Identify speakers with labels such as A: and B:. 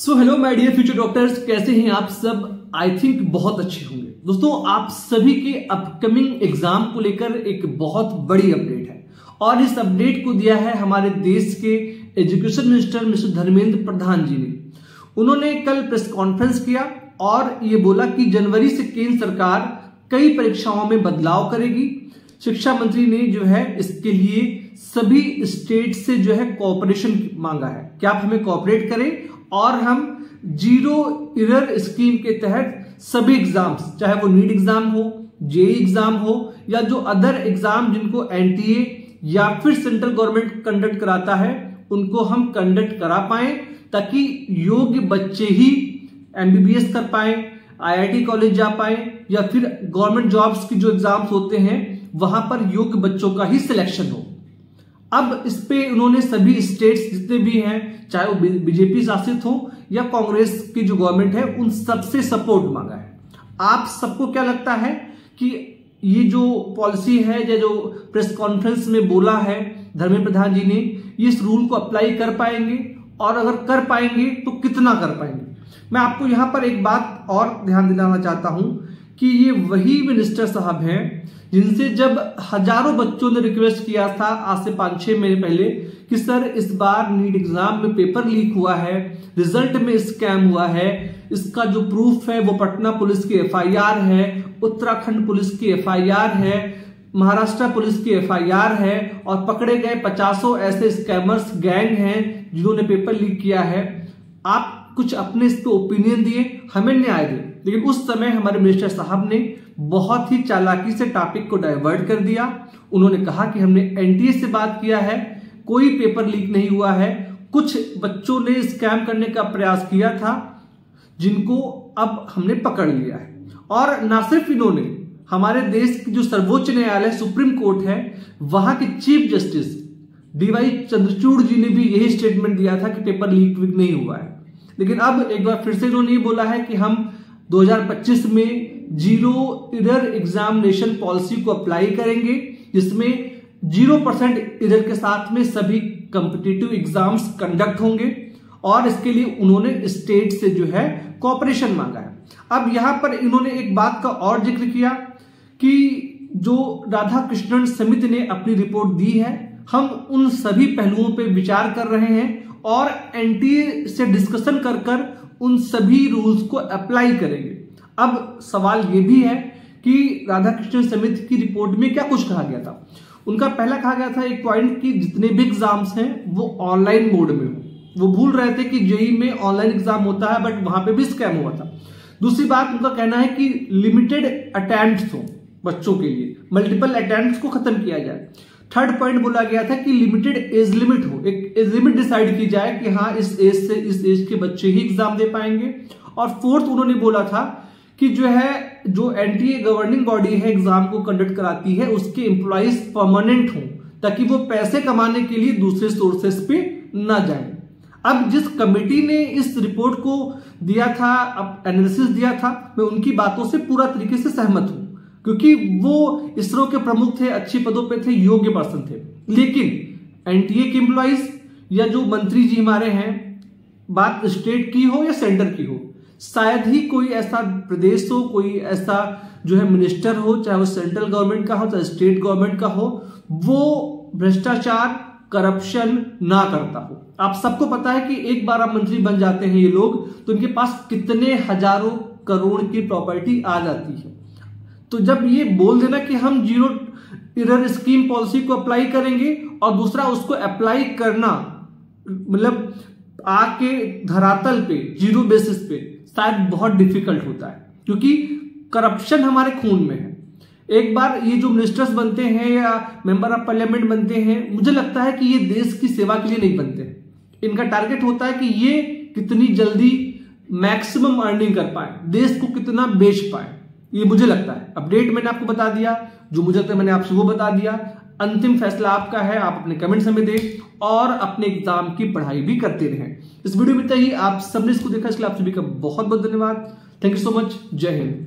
A: So hello my dear future doctors, कैसे हैं आप सब। आई थिंक बहुत अच्छे होंगे। दोस्तों, आप सभी के अपकमिंग एग्जाम को लेकर एक बहुत बड़ी अपडेट है और इस अपडेट को दिया है हमारे देश के education minister mister Dharmendra Pradhan जी ने। उन्होंने कल प्रेस कॉन्फ्रेंस किया और ये बोला कि जनवरी से केंद्र सरकार कई परीक्षाओं में बदलाव करेगी। शिक्षा मंत्री ने जो है इसके लिए सभी स्टेट से जो है कोऑपरेशन मांगा है कि आप हमें कोऑपरेट करें और हम जीरो एरर स्कीम के तहत सभी एग्जाम्स, चाहे वो नीट एग्जाम हो, जेईई एग्जाम हो या जो अदर एग्जाम जिनको एनटीए या फिर सेंट्रल गवर्नमेंट कंडक्ट कराता है, उनको हम कंडक्ट करा पाए ताकि योग्य बच्चे ही एमबीबीएस कर पाए, आईआईटी कॉलेज जा पाए या फिर गवर्नमेंट जॉब्स की जो एग्जाम्स होते हैं वहां पर योग्य बच्चों का ही सिलेक्शन हो। अब इस पे उन्होंने सभी स्टेट्स जितने भी हैं, चाहे वो बीजेपी शासित हो या कांग्रेस की जो गवर्नमेंट है, उन सबसे सपोर्ट मांगा है। आप सबको क्या लगता है कि ये जो पॉलिसी है या जो प्रेस कॉन्फ्रेंस में बोला है धर्मेंद्र प्रधान जी ने, ये इस रूल को अप्लाई कर पाएंगे और अगर कर पाएंगे तो कितना कर पाएंगे? मैं आपको यहां पर एक बात और ध्यान दिलाना चाहता हूं कि ये वही मिनिस्टर साहब हैं जिनसे जब हजारों बच्चों ने रिक्वेस्ट किया था आज से 5-6 महीने पहले कि सर इस बार नीट एग्जाम में पेपर लीक हुआ है, रिजल्ट में स्कैम हुआ है, इसका जो प्रूफ है वो पटना पुलिस की एफआईआर है, उत्तराखंड पुलिस की एफआईआर है, महाराष्ट्र पुलिस की एफआईआर है और पकड़े गए 50 ऐसे स्कैमर्स गैंग हैं जिन्होंने पेपर लीक किया है। आप कुछ अपने इस पे ओपिनियन दिए, हमें न्याय दिए, लेकिन उस समय हमारे मिनिस्टर साहब ने बहुत ही चालाकी से टॉपिक को डाइवर्ट कर दिया। उन्होंने कहा कि हमने एनटीए से बात किया है, कोई पेपर लीक नहीं हुआ है, कुछ बच्चों ने स्कैम करने का प्रयास किया था जिनको अब हमने पकड़ लिया है। और ना सिर्फ इन्होंने, हमारे देश की जो सर्वोच्च न्यायालय सुप्रीम कोर्ट है, वहां के चीफ जस्टिस डीवाई चंद्रचूड़ जी ने भी यही स्टेटमेंट दिया था कि पेपर लीक नहीं हुआ है। लेकिन अब एक बार फिर से इन्होंने बोला है कि हम 2025 में जीरो एरर एग्जामिनेशन पॉलिसी को अप्लाई करेंगे, जिसमें 0% एरर के साथ में सभी कॉम्पिटिटिव एग्जाम्स कंडक्ट होंगे और इसके लिए उन्होंने स्टेट से जो है कोऑपरेशन मांगा है। अब यहां पर इन्होंने एक बात का और जिक्र किया कि जो राधा कृष्णन समिति ने अपनी रिपोर्ट दी है, हम उन सभी पहलुओं पर विचार कर रहे हैं और एनटीए से डिस्कशन कर उन सभी रूल्स को अप्लाई करेंगे। अब सवाल यह भी है कि राधाकृष्णन समिति की रिपोर्ट में क्या कुछ कहा गया था। उनका पहला कहा गया था एक पॉइंट कि जितने भी एग्जाम्स हैं वो ऑनलाइन मोड में हो। वो भूल रहे थे कि जेईई में ऑनलाइन एग्जाम होता है, बट वहां पे भी स्कैम हुआ था। दूसरी बात, उनका कहना है कि लिमिटेड अटेम्प्ट्स हो बच्चों के लिए, मल्टीपल अटेम्प्ट्स को खत्म किया जाए। थर्ड पॉइंट बोला गया था कि लिमिटेड एज लिमिट हो, एक एज लिमिट डिसाइड की जाए कि हाँ इस एज से इस एज के बच्चे ही एग्जाम दे पाएंगे। और फोर्थ उन्होंने बोला था कि जो एनटीए गवर्निंग बॉडी है एग्जाम को कंडक्ट कराती है, उसके एम्प्लॉइज परमानेंट हों ताकि वो पैसे कमाने के लिए दूसरे सोर्सेस पे ना जाए। अब जिस कमेटी ने इस रिपोर्ट को दिया था, अब एनालिसिस दिया था, मैं उनकी बातों से पूरा तरीके से सहमत हूं क्योंकि वो इसरो के प्रमुख थे, अच्छे पदों पे थे, योग्य पर्सन थे। लेकिन एनटीए के एम्प्लॉइज या जो मंत्री जी हमारे हैं, बात स्टेट की हो या सेंटर की हो, शायद ही कोई ऐसा प्रदेश हो, कोई ऐसा जो है मिनिस्टर हो, चाहे वो सेंट्रल गवर्नमेंट का हो चाहे स्टेट गवर्नमेंट का हो, वो भ्रष्टाचार करप्शन ना करता हो। आप सबको पता है कि एक बार आप मंत्री बन जाते हैं ये लोग तो इनके पास कितने हजारों करोड़ की प्रॉपर्टी आ जाती है। तो जब ये बोल देना कि हम जीरो एरर स्कीम पॉलिसी को अप्लाई करेंगे और दूसरा उसको अप्लाई करना मतलब आके धरातल पे जीरो बेसिस पे शायद बहुत डिफिकल्ट होता है क्योंकि करप्शन हमारे खून में है। एक बार ये जो मिनिस्टर्स बनते हैं या मेंबर ऑफ पार्लियामेंट बनते हैं, मुझे लगता है कि ये देश की सेवा के लिए नहीं बनते हैं। इनका टारगेट होता है कि ये कितनी जल्दी मैक्सिमम अर्निंग कर पाए, देश को कितना बेच पाए, ये मुझे लगता है। अपडेट मैंने आपको बता दिया, जो मुझे लगता है मैंने आपसे वो बता दिया। अंतिम फैसला आपका है, आप अपने कमेंट्स हमें दें और अपने एग्जाम की पढ़ाई भी करते रहें। इस वीडियो में तक ही आप सबने इसको देखा, इसलिए आप सभी का बहुत बहुत धन्यवाद। Thank you so much. जय हिंद।